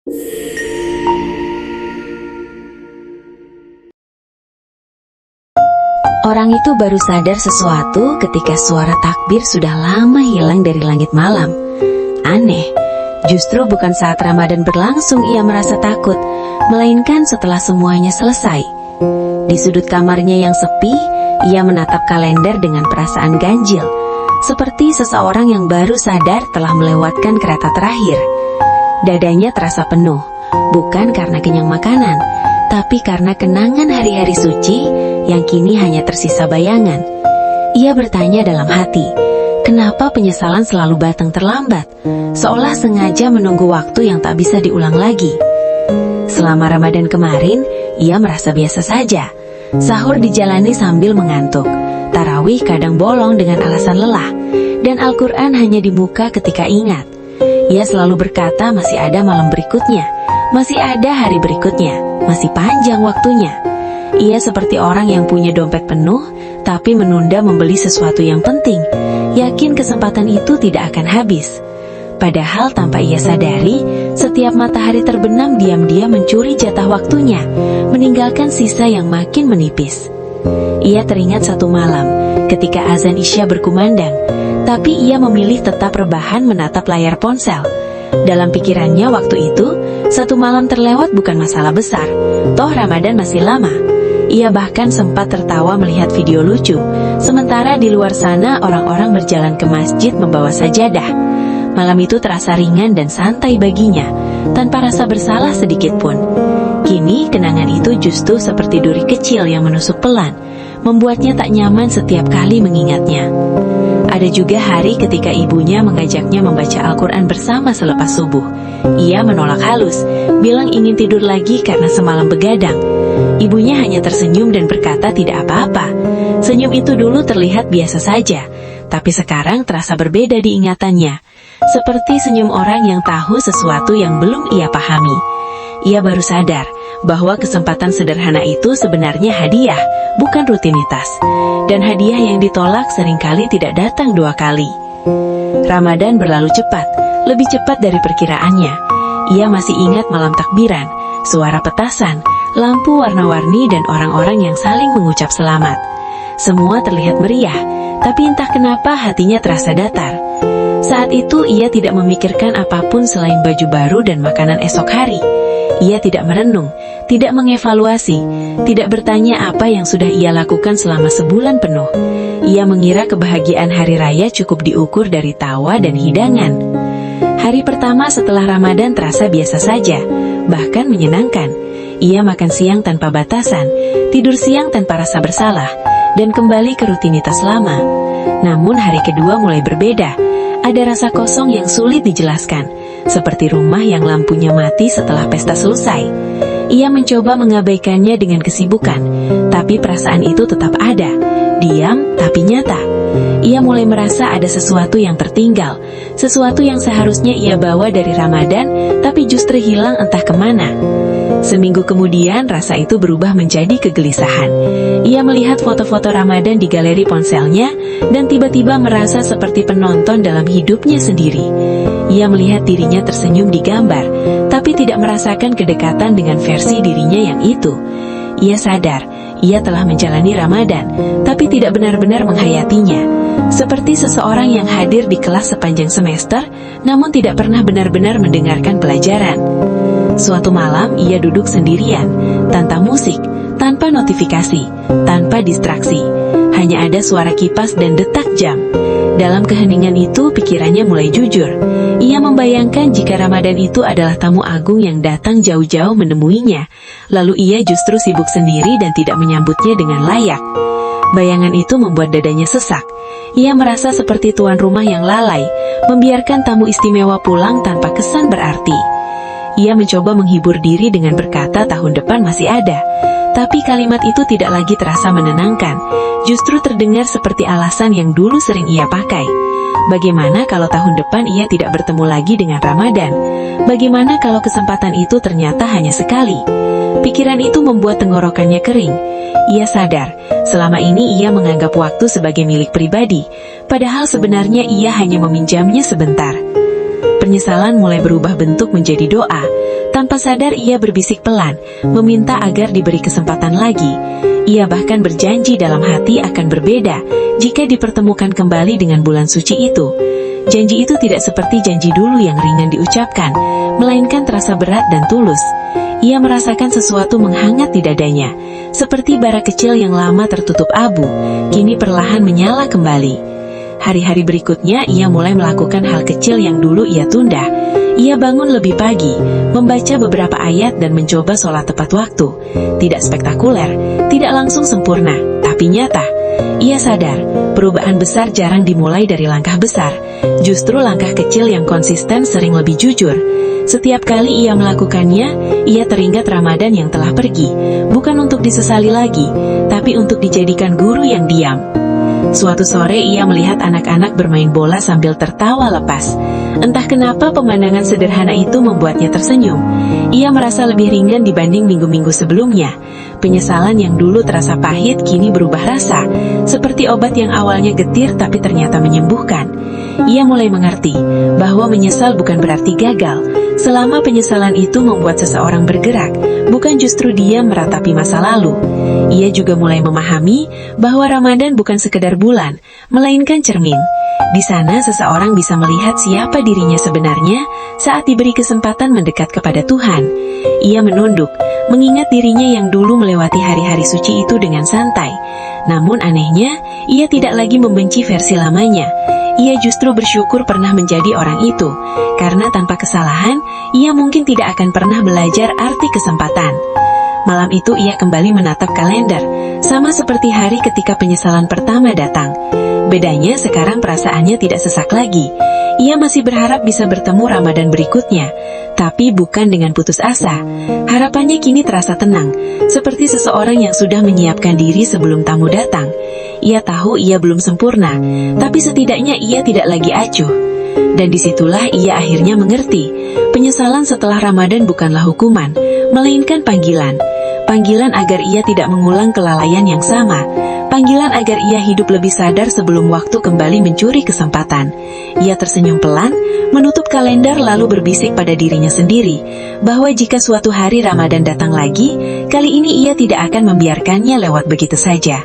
Orang itu baru sadar sesuatu ketika suara takbir sudah lama hilang dari langit malam. Aneh, justru bukan saat Ramadan berlangsung ia merasa takut, melainkan setelah semuanya selesai. Di sudut kamarnya yang sepi, ia menatap kalender dengan perasaan ganjil, seperti seseorang yang baru sadar telah melewatkan kereta terakhir. Dadanya terasa penuh, bukan karena kenyang makanan, tapi karena kenangan hari-hari suci yang kini hanya tersisa bayangan. Ia bertanya dalam hati, kenapa penyesalan selalu datang terlambat, seolah sengaja menunggu waktu yang tak bisa diulang lagi. Selama Ramadan kemarin, ia merasa biasa saja. Sahur dijalani sambil mengantuk, tarawih kadang bolong dengan alasan lelah, dan Al-Quran hanya dibuka ketika ingat. Ia selalu berkata masih ada malam berikutnya, masih ada hari berikutnya, masih panjang waktunya. Ia seperti orang yang punya dompet penuh, tapi menunda membeli sesuatu yang penting, yakin kesempatan itu tidak akan habis. Padahal tanpa ia sadari, setiap matahari terbenam diam-diam mencuri jatah waktunya, meninggalkan sisa yang makin menipis. Ia teringat satu malam, ketika azan Isya berkumandang, tapi ia memilih tetap rebahan menatap layar ponsel. Dalam pikirannya waktu itu, satu malam terlewat bukan masalah besar, toh Ramadan masih lama. Ia bahkan sempat tertawa melihat video lucu, sementara di luar sana orang-orang berjalan ke masjid membawa sajadah. Malam itu terasa ringan dan santai baginya, tanpa rasa bersalah sedikit pun. Kini kenangan itu justru seperti duri kecil yang menusuk pelan, membuatnya tak nyaman setiap kali mengingatnya. Ada juga hari ketika ibunya mengajaknya membaca Al-Quran bersama selepas subuh. Ia menolak halus, bilang ingin tidur lagi karena semalam begadang. Ibunya hanya tersenyum dan berkata tidak apa-apa. Senyum itu dulu terlihat biasa saja, tapi sekarang terasa berbeda di ingatannya. Seperti senyum orang yang tahu sesuatu yang belum ia pahami. Ia baru sadar bahwa kesempatan sederhana itu sebenarnya hadiah, bukan rutinitas. Dan hadiah yang ditolak seringkali tidak datang dua kali. Ramadan berlalu cepat, lebih cepat dari perkiraannya. Ia masih ingat malam takbiran, suara petasan, lampu warna-warni dan orang-orang yang saling mengucap selamat. Semua terlihat meriah, tapi entah kenapa hatinya terasa datar. Saat itu ia tidak memikirkan apapun selain baju baru dan makanan esok hari. Ia tidak merenung, tidak mengevaluasi, tidak bertanya apa yang sudah ia lakukan selama sebulan penuh. Ia mengira kebahagiaan hari raya cukup diukur dari tawa dan hidangan. Hari pertama setelah Ramadan terasa biasa saja, bahkan menyenangkan. Ia makan siang tanpa batasan, tidur siang tanpa rasa bersalah, dan kembali ke rutinitas lama. Namun hari kedua mulai berbeda. Ada rasa kosong yang sulit dijelaskan, seperti rumah yang lampunya mati setelah pesta selesai. Ia mencoba mengabaikannya dengan kesibukan, tapi perasaan itu tetap ada, diam tapi nyata. Ia mulai merasa ada sesuatu yang tertinggal, sesuatu yang seharusnya ia bawa dari Ramadan, tapi justru hilang entah kemana. Seminggu kemudian rasa itu berubah menjadi kegelisahan. Ia melihat foto-foto Ramadan di galeri ponselnya, dan tiba-tiba merasa seperti penonton dalam hidupnya sendiri. Ia melihat dirinya tersenyum di gambar, tapi tidak merasakan kedekatan dengan versi dirinya yang itu. Ia sadar, ia telah menjalani Ramadan, tapi tidak benar-benar menghayatinya. Seperti seseorang yang hadir di kelas sepanjang semester, namun tidak pernah benar-benar mendengarkan pelajaran. Suatu malam ia duduk sendirian, tanpa musik, tanpa notifikasi, tanpa distraksi. Hanya ada suara kipas dan detak jam. Dalam keheningan itu pikirannya mulai jujur. Ia membayangkan jika Ramadan itu adalah tamu agung yang datang jauh-jauh menemuinya, lalu ia justru sibuk sendiri dan tidak menyambutnya dengan layak. Bayangan itu membuat dadanya sesak. Ia merasa seperti tuan rumah yang lalai, membiarkan tamu istimewa pulang tanpa kesan berarti. Ia mencoba menghibur diri dengan berkata tahun depan masih ada. Tapi kalimat itu tidak lagi terasa menenangkan, justru terdengar seperti alasan yang dulu sering ia pakai. Bagaimana kalau tahun depan ia tidak bertemu lagi dengan Ramadan? Bagaimana kalau kesempatan itu ternyata hanya sekali? Pikiran itu membuat tenggorokannya kering. Ia sadar, selama ini ia menganggap waktu sebagai milik pribadi, padahal sebenarnya ia hanya meminjamnya sebentar. Penyesalan mulai berubah bentuk menjadi doa, Tanpa sadar ia berbisik pelan, meminta agar diberi kesempatan lagi. Ia bahkan berjanji dalam hati akan berbeda jika dipertemukan kembali dengan bulan suci itu. Janji itu tidak seperti janji dulu yang ringan diucapkan, melainkan terasa berat dan tulus. Ia merasakan sesuatu menghangat di dadanya, seperti bara kecil yang lama tertutup abu, kini perlahan menyala kembali. Hari-hari berikutnya ia mulai melakukan hal kecil yang dulu ia tunda. Ia bangun lebih pagi, membaca beberapa ayat dan mencoba sholat tepat waktu. Tidak spektakuler, tidak langsung sempurna, tapi nyata. Ia sadar, perubahan besar jarang dimulai dari langkah besar. Justru langkah kecil yang konsisten sering lebih jujur. Setiap kali ia melakukannya, ia teringat Ramadan yang telah pergi, bukan untuk disesali lagi, tapi untuk dijadikan guru yang diam. Suatu sore ia melihat anak-anak bermain bola sambil tertawa lepas. Entah kenapa pemandangan sederhana itu membuatnya tersenyum. Ia merasa lebih ringan dibanding minggu-minggu sebelumnya. Penyesalan yang dulu terasa pahit kini berubah rasa, seperti obat yang awalnya getir tapi ternyata menyembuhkan. Ia mulai mengerti bahwa menyesal bukan berarti gagal. Selama penyesalan itu membuat seseorang bergerak, bukan justru dia meratapi masa lalu. Ia juga mulai memahami bahwa Ramadan bukan sekedar bulan, melainkan cermin. Di sana seseorang bisa melihat siapa dirinya sebenarnya saat diberi kesempatan mendekat kepada Tuhan. Ia menunduk, mengingat dirinya yang dulu melewati hari-hari suci itu dengan santai. Namun anehnya, ia tidak lagi membenci versi lamanya. Ia justru bersyukur pernah menjadi orang itu, karena tanpa kesalahan, ia mungkin tidak akan pernah belajar arti kesempatan. Malam itu ia kembali menatap kalender, sama seperti hari ketika penyesalan pertama datang. Bedanya sekarang perasaannya tidak sesak lagi. Ia masih berharap bisa bertemu Ramadan berikutnya, tapi bukan dengan putus asa. Harapannya kini terasa tenang, seperti seseorang yang sudah menyiapkan diri sebelum tamu datang. Ia tahu ia belum sempurna, tapi setidaknya ia tidak lagi acuh. Dan disitulah ia akhirnya mengerti, penyesalan setelah Ramadan bukanlah hukuman, melainkan panggilan. Panggilan agar ia tidak mengulang kelalaian yang sama. Panggilan agar ia hidup lebih sadar sebelum waktu kembali mencuri kesempatan. Ia tersenyum pelan, menutup kalender lalu berbisik pada dirinya sendiri, bahwa jika suatu hari Ramadan datang lagi, kali ini ia tidak akan membiarkannya lewat begitu saja.